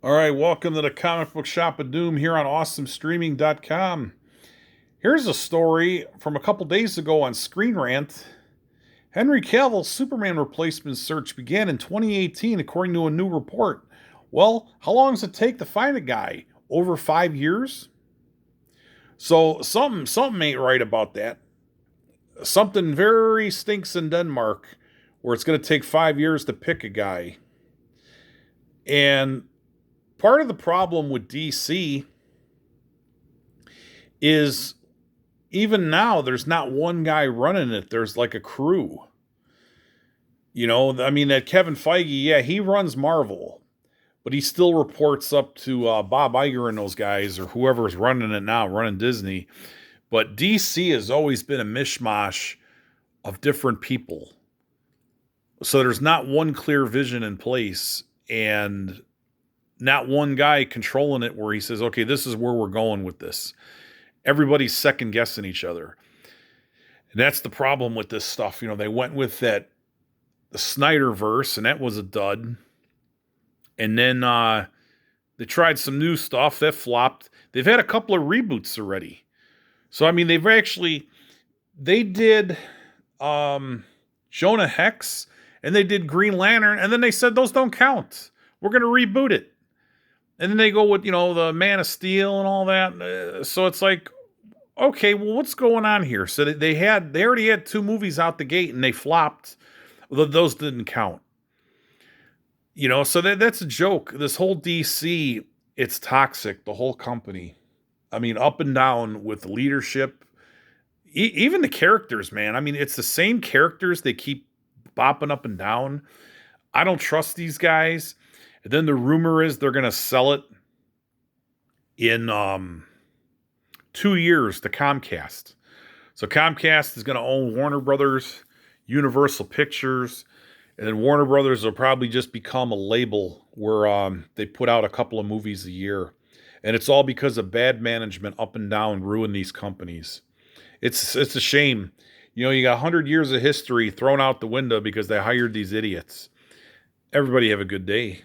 All right, welcome to the Comic Book Shop of Doom here on AwesomeStreaming.com. Here's a story from a couple days ago on Screen Rant. Henry Cavill's Superman replacement search began in 2018, according to a new report. Well, how long does it take to find a guy? Over 5 years? So something ain't right about that. Something very stinks in Denmark, where it's going to take 5 years to pick a guy. And part of the problem with DC is even now there's not one guy running it. There's like a crew. I mean, that Kevin Feige, yeah, he runs Marvel, but he still reports up to Bob Iger and those guys, or whoever's running it now, running Disney. But DC has always been a mishmash of different people. So there's not one clear vision in place, and not one guy controlling it where he says, okay, this is where we're going with this. Everybody's second guessing each other. And that's the problem with this stuff. They went with the Snyderverse, and that was a dud. And then they tried some new stuff that flopped. They've had a couple of reboots already. So, I mean, they did Jonah Hex, and they did Green Lantern, and then they said those don't count. We're going to reboot it. And then they go with, the Man of Steel and all that. So it's like, okay, well, what's going on here? So they already had two movies out the gate and they flopped. Those didn't count. So that's a joke. This whole DC, it's toxic, the whole company. I mean, up and down with leadership. Even the characters, man. I mean, it's the same characters. They keep bopping up and down. I don't trust these guys. And then the rumor is they're going to sell it in 2 years to Comcast. So Comcast is going to own Warner Brothers, Universal Pictures, and then Warner Brothers will probably just become a label where they put out a couple of movies a year. And it's all because of bad management up and down ruin these companies. It's a shame. You got 100 years of history thrown out the window because they hired these idiots. Everybody have a good day.